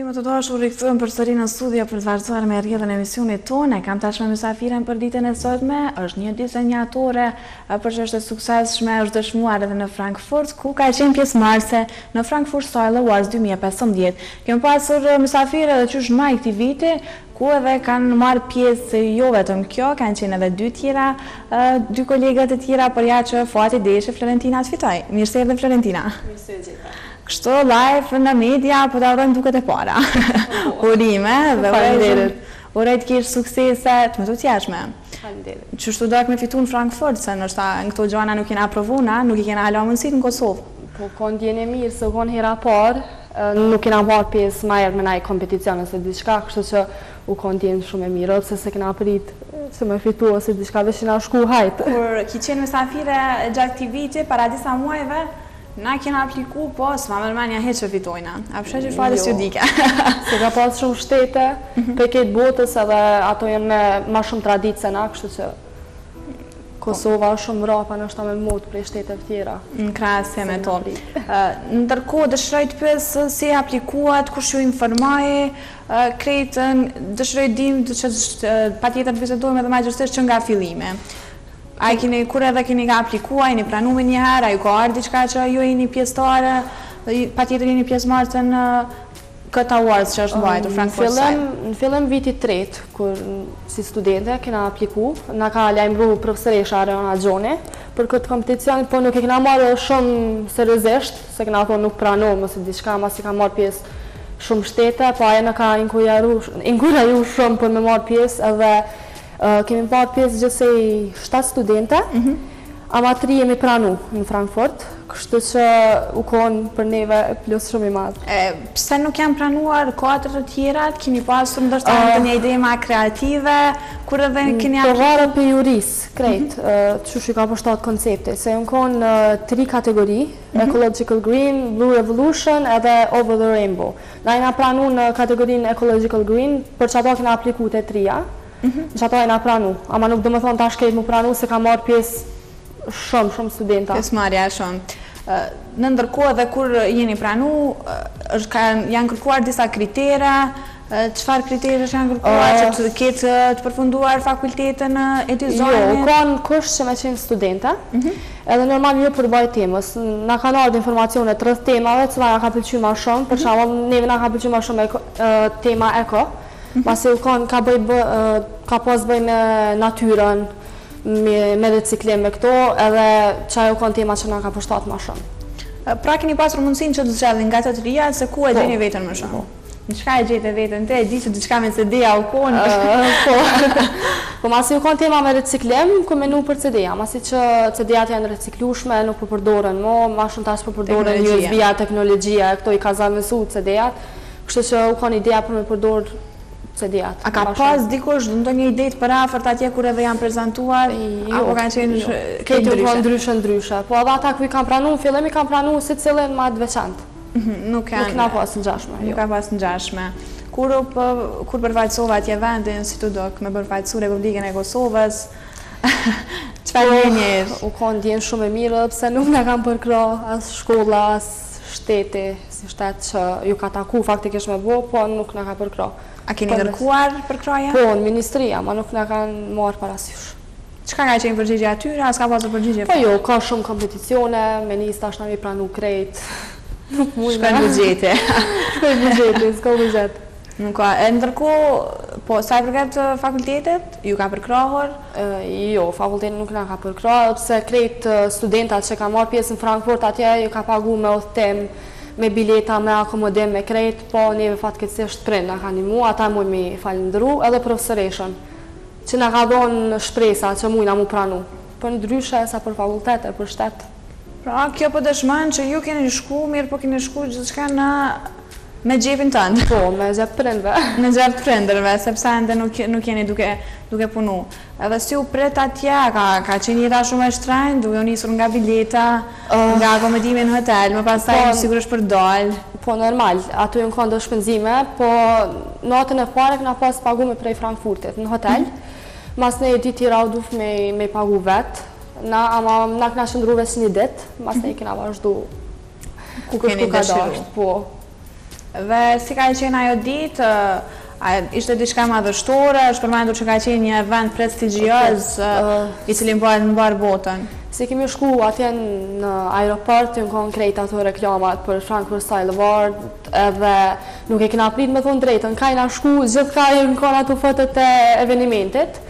Më të dashur rikthehëm përsëri në studio për të vazhduar me rrjedhën e emisionit tonë. Kam tashmë mysafiren për ditën e sotme. Është një ditë njëjtore për që është e suksesshme, është dëshmuar edhe në Frankfurt, ku ka qenë pjesëmarrëse në Frankfurt Style Awards 2015. Kemë pasur mysafirë edhe qysh maj këtij viti, ku edhe kanë marrë pjesë jo vetëm kjo, kanë qenë edhe dy kolegët e tjera, por ja që Fuati Deshi, Florentina të fitoj. Mirë se erdhe Florentina. Mirë se gjitha. Kështu live në media, po të arrojmë duket e para. Urime dhe uroj të kesh suksese të më të tjeshme. Qështu dojk me fitu në Frankfurt, se nështë në këto gjana nuk jena provuna, nuk i kena hala mundësit në Kosovë. Po konë djene mirë, se konë hera parë, nuk kena marë pjesë ma erë me naj kompeticionës e diçka, kështu që u konë djene shumë e mirë, se kena pritë se me fitu ose diçka dhe që na shku hajtë. Kur ki qenë mysafire gjatë këtij viti, para disa muajve, na kena apliku, po s'ma mërmanja heq që fitojna. A përshë që shfate s'ju dike. Se ka pas shumë shtete, për këtë botës edhe ato jenë me ma shumë traditë se na, kështu që Kosova shumë rapa në shta me modë prej shtete tjera. Në krasje me to. Ndërkohë dëshiroj të pyes si aplikuat, kush ju informaje, krejtën, dëshiroj dim që patjetër të bisedojmë edhe ma gjërësisht që nga fillime. Kur edhe keni ka aplikua, jeni pranume njëherë, a ju ka ardhë diçka që ju jeni pjesëtare, patjetër jeni pjesëmarrëse në këtë awards që është mbajtur Frankfurt Style. Në fillim vitit tretë, kur si studente kena apliku, na ka lajmëruar profesoresha Areona Gjoni për këtë kompeticion, po nuk e kena marrë shumë seriozisht, se kena thonë nuk pranohem ose diçka, mas i ka marrë pjesë shumë shtete, po ajo na ka inkuraju shumë për me marrë pjesë edhe kemi parë pjesë gjithsej 7 studente, ama 3 jemi pranu në Frankfurt, kështu që u konë për neve plus shumë i madhë. Pse nuk jam pranuar 4 të tjerat, keni pasur ndoshta një ide ma kreative, kur edhe keni apliku? Përvarë për juris, krejt, që shu ka përshtat koncepte, se unë konë 3 kategori, Ecological Green, Blue Revolution edhe Over the Rainbow. Na jena pranu në kategorinë Ecological Green, për që ato kena apliku të 3-a, në që ato e na pranu, ama nuk do më thonë ta shkejt mu pranu se ka marrë pjesë shumë studenta. Pjesë marja shumë. Në ndërkohë edhe kur jeni pranu, janë kërkuar disa kritera, qëfar kritera janë kërkuar që të ketë të përfunduar fakultetën e dizajnit? Jo, kanë kusht që me qenë studenta, edhe normal jo përbaj temës. Na kanë ardhur informacione të rreth temave, cila na ka pëlqyer ma shumë, për shembull neve na ka pëlqyer ma shumë tema eko. Masi u konë ka pas bëj me natyrën, me reciklim me këto, edhe qaj u konë tema që nga ka përshtat ma shumë. Pra keni pasur mundësin që të zgjellin nga të të rria, se ku e gjeni vetën më shumë? Në qka e gjete vetën te, e di që diçka me CD-a u konë? Po masi u konë tema me reciklim, ku menu për CD-a, masi që CD-at janë reciklushme, nuk përdoren ma shumë tash përdoren USB-a, teknologjia, këto i ka zamësu CD-at, kështu që u konë ideja për me përdor CD-at. A ka pas dikush ndonjë ide të përafërt atje kur edhe janë prezantuar? Apo kanë qenë këtë ndryshe. Po edhe ata ku i kanë pranu, në fillim i kanë pranu si cilën ma të veçantë. Nuk ka pas ngjashme. Nuk ka pas ngjashme. Kur përfaqësova atje vendin, si të dok me përfaqësu Republikën e Kosovës, çfarë ndjenje? U konë ndjenjë shumë e mirë, pse nuk na kanë përkra as shkolla, as shteti, si shtet që ju ka taku faktikisht me bo, po nuk na ka përkra. A keni kërkuar për kraja? Po, në ministria, ma nuk na kanë marrë parasysh. Qëka ka qenë përgjigje atyre, a s'ka pasur përgjigje? Po jo, ka shumë kompeticione, ministra është na mi pranu krejt. Shkojnë buxhete. S'ka buxhet. Nuk ka. Ndërkohë, po, sa i përket fakultetet, ju ka përkrahur? Jo, fakultetin nuk na ka përkrahur, pse krejt studentat që ka marrë pjesë në Frankfurt atje, ju ka pagu me udhëtim, me bileta, me akomodim, me krejt, po neve fatkeqësisht prind na ka ndihmu, ata muj mi falendëru, edhe profesoreshën, që na ka dhonë shpresa që mujna mu pranu, për ndryshe sa për fakultete, për shtet. Pra, kjo po dëshmon që ju keni shku, mirë po keni shku gjithçka me xhepin tënd. Po, me xhep prindve. Me xhep prindërve, sepse ende nuk jeni duke punu. Edhe si u pret atje, ka qenë jeta shumë e shtrenjtë, duke u nisur nga bileta, nga akomodimi në hotel, më pastaj sigurisht për dalë. Po normal, ato janë kondo shpenzime, po natën e parë kena pas pagu me prej Frankfurtit në hotel. Mas ne ditë tjera u duf me pagu vetë. Ama na kena shëndru veç një ditë, mas ne kena vazhdu ku keni dëshiru. Po. Dhe si ka qenë ajo ditë, ishte diçka madhështore, është përmendur që ka qenë një event prestigjioz I cili bëhet në mbar botën. Si kemi shku atje në aeroport, në konë krejt ato reklamat për Frankfurt Style Award, edhe nuk e kena prit me thonë drejtën, ka i na shku, gjithë ka i në konë ato fotët e evenimentit,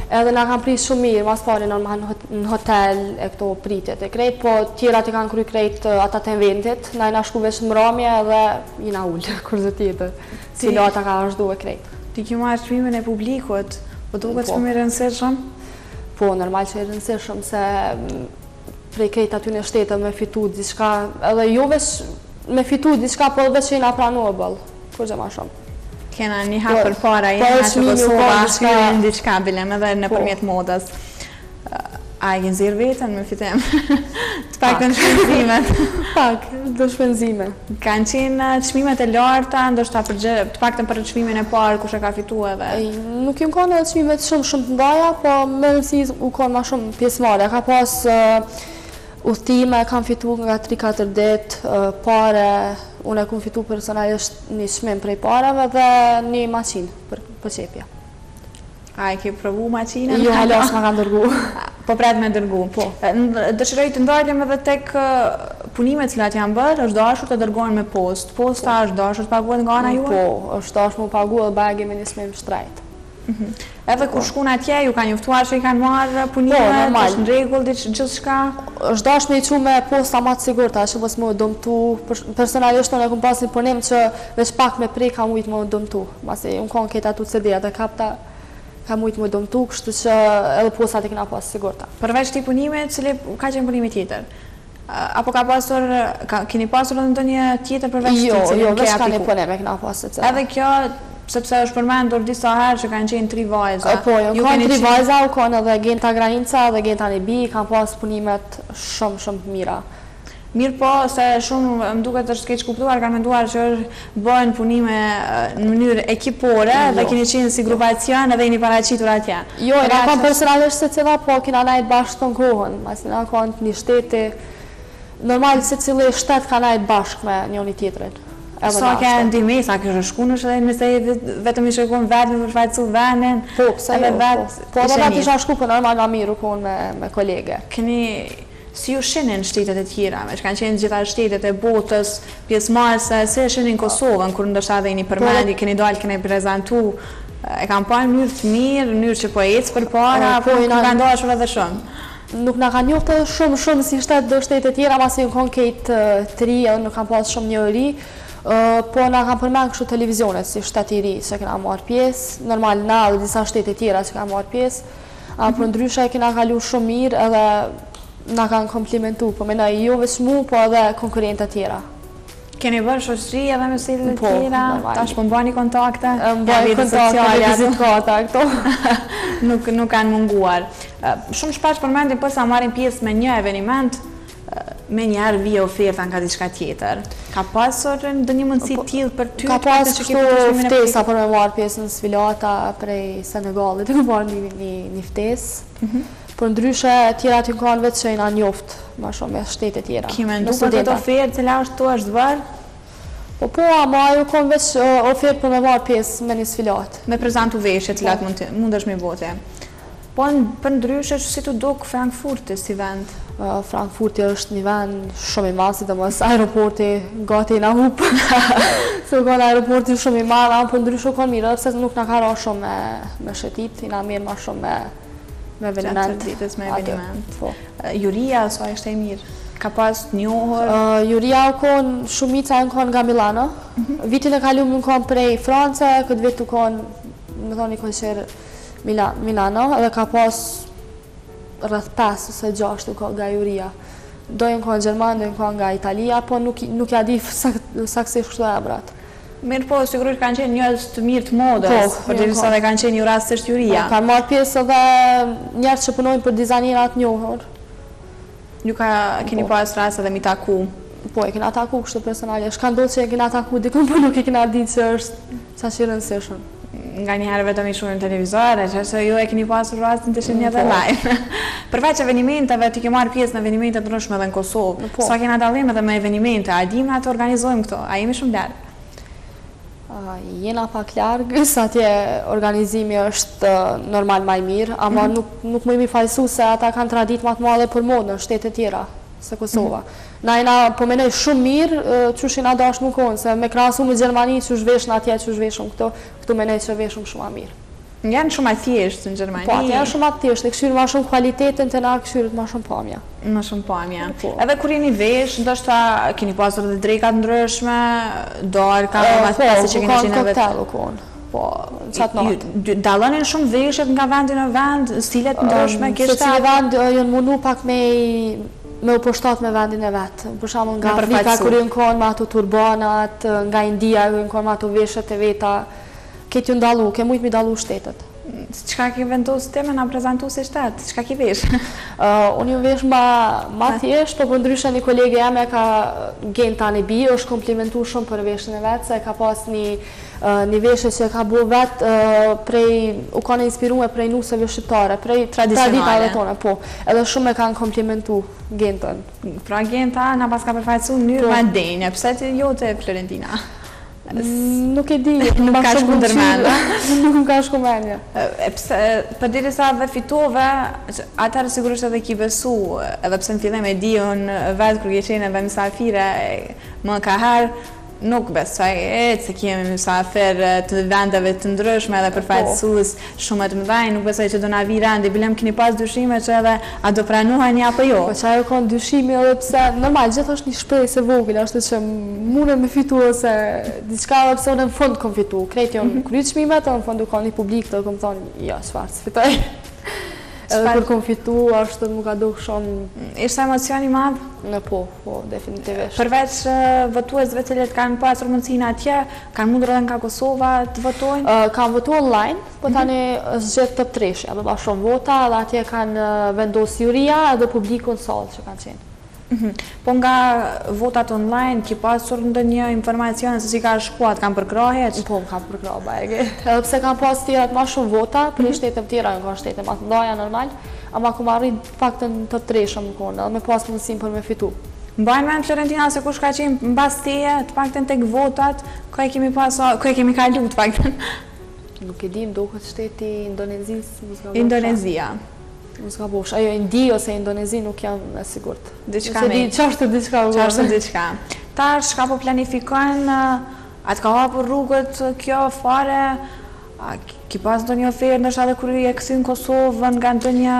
edhe na kanë prit shumë mirë, mas pari normal në hotel e këto pritjet e krejt, po tjera të kanë kry krejt ata të eventit, na i na shku veç në mramje edhe i na ullë, kurse tjetër, cilata ka ashtu e krejt. Ti kjo marrë çmimin e publikut, po duket shumë I rëndësishëm? Po, normal që I rëndësishëm, se prej krejt aty në shtetë me fitu diçka, edhe jo veç me fitu diçka, po veç që I na pranuar kur gjë ma shumë. Kena një hapë për para, jenë që Kosova, shkryjnë diçka bilem edhe nëpërmjet modës. A I nxirr veten me fitim? Të paktën shpenzimet. Pak, do shpenzime. Kanë qenë çmimet e larta, ndoshta të paktën për çmimin e parë kush e ka fituar edhe. Nuk kem kanë edhe çmime shumë të ndaja, po më rëndësi u kanë më shumë pjesëmarrje. Ka pas udhëtime, kam fituar nga 3-4 ditë, pare, unë e kam fituar personalisht një çmim prej parave dhe një maqinë për qepje. A I ke provu maqinën? Jo, halas ma kanë dërgu. Po pret me dërgu. Po. Dëshiroj të ndaljem edhe tek punimet cilat janë bërë, është dashur të dërgohen me post. Posta është dashur të paguhet nga ana juaj? Po, është dashur më paguhet bagi me një çmim shtrejt. Edhe kur shkon atje, ju kanë njoftuar që I kanë marrë punimet, është në rregull gjithçka? Është dashur me I çu me posta më të sigurta, që mos më dëmtu. Personalisht unë kam pas një punim që veç pak me prej kam ujtë më dëmtu. Masi unë kanë këtë atu CD-at e kapta, kam ujtë më dëmtu, kështu që edhe postat e kena pas sigurta. Përveç këtij punimi, cili ka qenë punimi tjetër? Apo keni pasur ndonjë tjetër përveç këtij? Jo, veç ka një punim e kena pasur. Edhe kjo, sepse është përmendur disa herë që kanë qenë 3 vajza. Po, jo, kanë 3 vajza, u kanë edhe Genta Granica dhe Genta Nebi, kanë pas punimet shumë të mira. Mirë po, se shumë më duket është keq kuptuar, kanë menduar që bëhen punime në mënyrë ekipore dhe keni qenë si grupacion edhe jeni paraqitur atje. Jo, na kanë personalisht se cila, po kena najt bashkë të kohën, masi na kanë një shteti, normal se cili shtet ka najt bashkë me njëri tjetrin. Sa ke ndihmë, sa ke shkuar edhe nëse vetëm I shkon vetëm për faqsu vendin. Po, pse jo? Po, edhe aty isha shku, po normal ma mirë u kon me kolege. Keni si ju shinin shtetet e tjera, me që kanë qenë gjitha shtetet e botës, pjesëmarrëse, si e shinin Kosovën, kur ndoshta edhe jeni përmendi, keni dalë, keni prezentu, e kanë parë në mënyrë të mirë, në mënyrë që po ecë përpara, po nuk kanë dashur edhe shumë. Nuk na kanë njohur shumë si do shtete tjera, pasi u kanë këtë të ri, edhe nuk kanë pas shumë njohuri, po na kanë përmend kështu televizionet si shtet I ri që kena marrë pjesë, normal na dhe disa shtete tjera që kanë marrë pjesë, por ndryshe kena kalu shumë mirë edhe na kanë komplimentu, po mendoj jo veç mu, po edhe konkurrentët tjera. Keni bërë shoqëri edhe me shtetet e tjera? Tash po mbani kontakte? Mbani kontakte, vizitkata këto. Nuk kanë munguar. Shumë shpesh përmendim po sa marrin pjesë me një eveniment, me njerë vije oferta nga diçka tjetër. Ka pasur ndonjë mundësi tillë për ty? Ka pasur kështu ftesa për me marrë pjesë në sfilata prej Senegalit, të marrë një ftesë. Por ndryshe tjera të kanë vetë që jena njoft ma shumë me shtete tjera. Kime ndu për këtë ofertë, cila është bërë? Po, ama ju kanë veç ofertë për me marrë pjesë me një sfilat. Me prezentu veshje cilat mund është me bote. Po, për ndryshe që si të duk Frankfurti si vend? Frankfurti është një vend shumë I madh, sidomos aeroporti gati na hup. Se kanë aeroporti shumë I madh, por ndryshe kanë mirë, sepse nuk na ka ra shumë me shëtit, na mirë ma shumë me eveniment. Ditës me eveniment. Juria, sa ishte e mirë? Ka pas njohur? Juria u konë, shumica e në konë nga Milano. Vitin e kaluar më konë prej France, këtë vit u konë, më thoni konqerë Milano, edhe ka pas rrëth 5 ose 6 u konë nga Juria. Dojnë konë Gjerman, dojnë konë nga Italia, po nuk ja di saksisht kështu emrat. Mirë po, sigurisht kanë qenë njërës të mirë të modës, për gjithësa dhe kanë qenë një rastësisht Juria. Kanë marrë pjesë edhe njerës që punojnë për dizajnerat njohur. Ju keni pas rast edhe mi taku? Po, e kena taku kështu personalisht. Kanë ndodhur që e kena taku dikun, por nuk e kena ditë që është sa që rëndësishëm. Nga një herë vetëm I shohim në televizor, që ju e keni pasur rastin të shihni edhe live. Përveç evenimenteve, ti ke marrë pjesë në evenimente të ndryshme edhe në Kosovë. Sa kena dallim edhe me evenimente, a dim na të organizojmë këto? A jemi shumë larg? Jena pak largë, sa atje organizimi është normal maj mirë, ama nuk më imi fajsu se ata kanë tradit ma të madhe për modë në shtetet tjera se Kosova. Na jena po menej shumë mirë, qësh jena dash më konë, se me krasu me Gjermani që zhveshën atje që zhveshën këtu menej që zhveshën shumë ma mirë. Janë shumë athjeshtë në Gjermani? Po, atë janë shumë athjeshtë, këshyrë ma shumë kualitetin të na këshyrët ma shumë pamja. Më shumë pamja. Edhe kur jeni vesh, ndoshta keni pasur dhe drekat ndryshme, dorë, ka pasi që keni qenë vetë. Koktel u konë. Po, qatë natë. Dalonin shumë veshjet nga vendi në vend, stilet ndryshme, Se cili vend jënë mundu pak me u poshtat me vendin e vetë. Për shembull nga Afrika kur jënë konë me ato turbanat, nga India jënë konë me ato veshjet e veta, këtë ju ndalu, ke mujtë mi dalu shtetet. Qka ki vendosë te me nga prezentu si shtetë? Qka ki vesh? Unë ju vesh ma thjesht, po për ndryshe një kolege jame ka Genta në bi, është komplimentu shumë për veshën e vetë, se ka pas një veshë që ka bu vetë u ka në inspiru e prej nuseve shqiptare, prej traditave tone, po. Edhe shumë e kanë komplimentu Gentën. Pra Genta nga pas ka përfajtësu në njërë vandenje, pëse të jo të Florentina? Nuk e di, nuk ka shku ndërmendë. Nuk ka shku mendja. Për diri sa dhe fitove, atërë sigurisht edhe ki besu, edhe pse në fillim e di unë vetë kërë qenë edhe misafire, më ka herë, nuk besoj, se kemi misafir të vendeve të ndryshme edhe përfaqësues shumë të mëdhenj, nuk besoj që do na vi rendi, bilem keni pas dyshime që edhe a do pranuheni apo jo. Po që ajo ka dyshime edhe pse, normal, gjithë është një shpresë e vogël, është që mune me fitu ose diçka edhe pse unë në fund kom fitu, krejt jo në kryt shmimet, në fund u ka një publik të kom thonë, ja, shfarë, së fitoj. Edhe kur kom fitu, është më ka duh shumë... Ishte emocioni madhë? Në po, definitivisht. Përveç votuesve të cilët kanë pasur mundësinë atje, kanë mundur edhe nga Kosova të votojnë? Kanë votu online, po tani është gjithë top 3, apo ba shumë vota, dhe atje kanë vendos juria edhe publiku në salë që kanë qenë. Po nga votat online, ki pasur ndonjë informacion se si ka shkuat, kanë përkrahe? Po, më kanë përkrahe, bajegi. Edhe pse kanë pas tjerat ma shumë vota, për shtetet tjera, në ka shtetet ma të ndaja normal, ama ku ma rrit faktën të treshëm në kone, edhe me pas mundësim për me fitu. Mbajnë me në Florentina se kush ka qenë në bas teje, të faktën tek votat, ku e kemi kalu të faktën? Nuk e dim, duket shteti Indonezis. Indonezia. Mos ka bosh, ajo Indi ose Indonezi nuk jam e sigurt. Diçka me. Qashtë diçka. Tash, shka po planifikojnë, atë ka hapur rrugët kjo fare, ki pas ndonjë ofertë, ndoshta edhe kur i e kthy në Kosovën nga ndonjë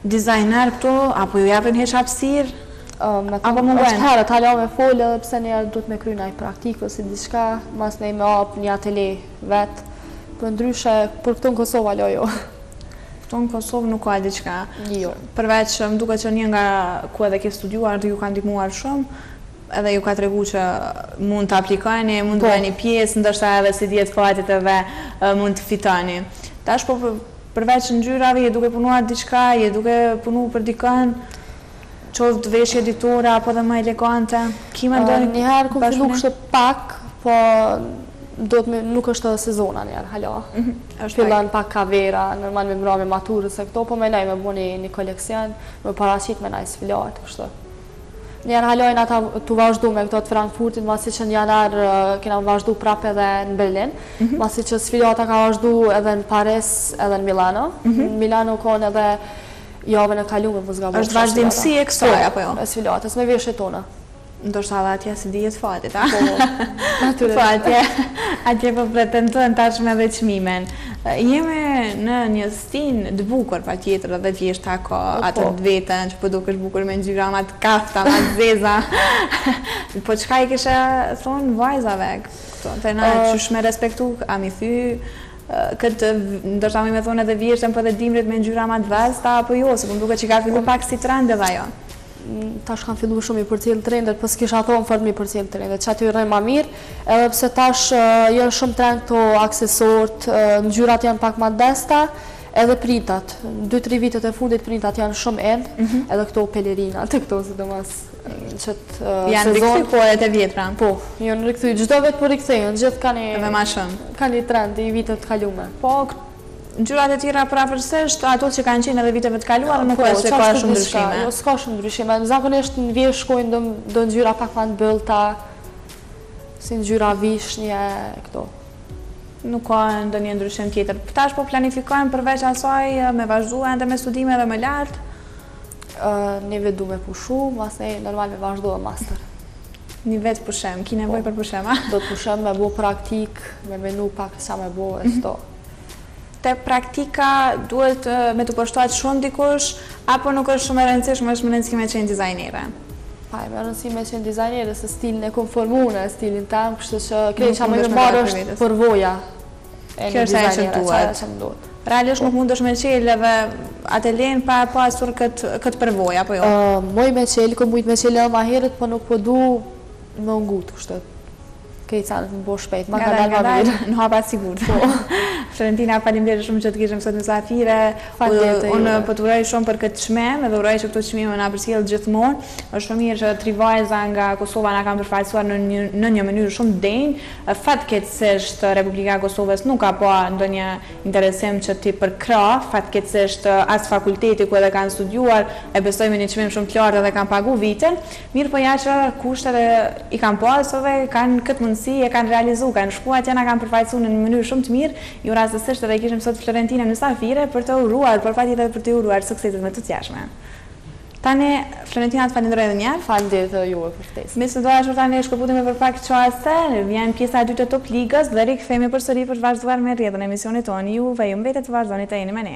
dizajner këtu, apo ju japin heq hapësirë? Apo më është herët, hala me folë, edhe pse njerë duhet me kry një praktikë ose diçka, mas ne me hapë një atelier vetë, për ndryshe, për këtu në Kosovë alo jo. Këtu në Kosovë nuk ka diçka. Jo. Përveç më duket që një nga ku edhe ke studiuar dhe ju ka ndihmuar shumë, edhe ju ka tregu që mund të aplikojni, mund të bëni pjesë, ndoshta edhe si dihet fatit edhe mund të fitoni. Tash po përveç ngjyrave je duke punuar diçka, je duke punu për dikën, qoftë veshje editore apo dhe më elegante. Ki mendoni? Njëherë ku fillu kështë pak, po nuk është edhe sezona njerë, hala. Fillon pak kavera, normal me mra me maturës e këto, po me nej me bu një koleksion, me parashit me nej sfilat, kështë. Njerë halojnë ata të vazhdu me këto të Frankfurtit, masi që një janar kena vazhdu prap edhe në Berlin, masi që sfilata ka vazhdu edhe në Paris edhe në Milano. Në Milano konë edhe javën e kalume, më zga është vazhdimësi e kësaj, apo jo? E sfilatës, me vjeshe tona. Ndoshta edhe atje si dihet fatit, a? Po, atje po pretendojnë tashme dhe çmimen. Jemi në një stinë të bukur patjetër edhe thjeshta ka atë të vetën që po dukesh bukur me ngjyra më të kafta, më të zeza. Po çka i kishe thonë vajzave këto? Tena qysh me respektu, a mi thy këtë, ndoshta me thonë edhe vjeshtën po edhe dimrit me ngjyra më të vesta apo jo, se po më duket që ka fillu pak si trend edhe ajo. Tash kanë fillu shumë i përcjell trendet, po s'kisha thonë fort mi përcjell trendet, që aty rrejnë ma mirë, edhe pse tash janë shumë trend këto aksesorët, ngjyrat janë pak ma desta, edhe printat. 2-3 vitet e fundit printat janë shumë endë, edhe këto pelerinat, këto sidomos qëtë janë rikëthy po e të vjetra? Po, janë rikëthy, gjdo vetë po rikëthejnë, gjithë kanë një trend i vitet të kalume. Po, ngjyrat e tjera prapërsisht, ato që kanë qenë edhe viteve të kaluara, nuk është se ka shumë ndryshime. Jo, s'ka shumë ndryshime. Zakonisht në vjesh shkojnë do ngjyra pak ma të bëllta, si ngjyra vishnje, këto. nuk ka ndonjë ndryshim tjetër. Tash po planifikojmë përveç asaj me vazhdu ende me studime dhe më lartë? Neve du me pushu, masnej normal me vazhdu e master. Një vetë pushem, ki nevoj për pushem, a? Do të pushem me bo praktik, me menu pak sa me bo e sto. Te praktika duhet me të përshtuat shumë dikush, apo nuk është shumë e rëndësishme, është më rëndësishme me qenë dizajnere? Pa, me rëndësishme me qenë dizajnere, se stilin e konformune, stilin tem, kështë që krejt që më në marë është përvoja e një dizajnere, që më duhet. Realisht nuk mund është me qelë dhe atelen pa pasur këtë përvoja, apo jo? Moj me qelë, ku mujt me qelë edhe ma herët, po nuk po du me ungut, kështë. Kejtë sanët më bo shpejt, ma ka dalë ma mirë. Në hapa sigur. Florentina, faleminderit shumë që të kishëm sot mysafire. Unë po të uroj shumë për këtë çmim, edhe uroj që këto çmime na përcjell gjithmonë. Është shumë mirë që 3 vajza nga Kosova na kanë përfaqësuar në një mënyrë shumë denjë. Fatkeqësisht Republika e Kosovës nuk ka pa ndonjë interesim që ti përkrah, fatkeqësisht as fakulteti ku edhe kanë studiuar e besojmë një çmim shumë të lartë edhe kanë pagu vitin. Mirë po ja që kushtet i kanë pasur dhe kanë këtë mundësi e kanë realizu, kanë shku atje na kanë përfaqësuar në një mënyrë shumë të mirë. Ju rastësisht edhe kishim sot Florentinën mysafire për të uruar, por patjetër për të uruar sukseset më të tjashme. Tani Florentina të falenderoj edhe një herë. Faleminderit edhe juve për ftesën. Me së dashur tani shkëputemi për pak çaste, vjen pjesa e dytë e Top Ligës dhe rikthehemi përsëri për të vazhduar me rrjedhën e emisionit tonë. Ju mbetet të vazhdoni të jeni me ne.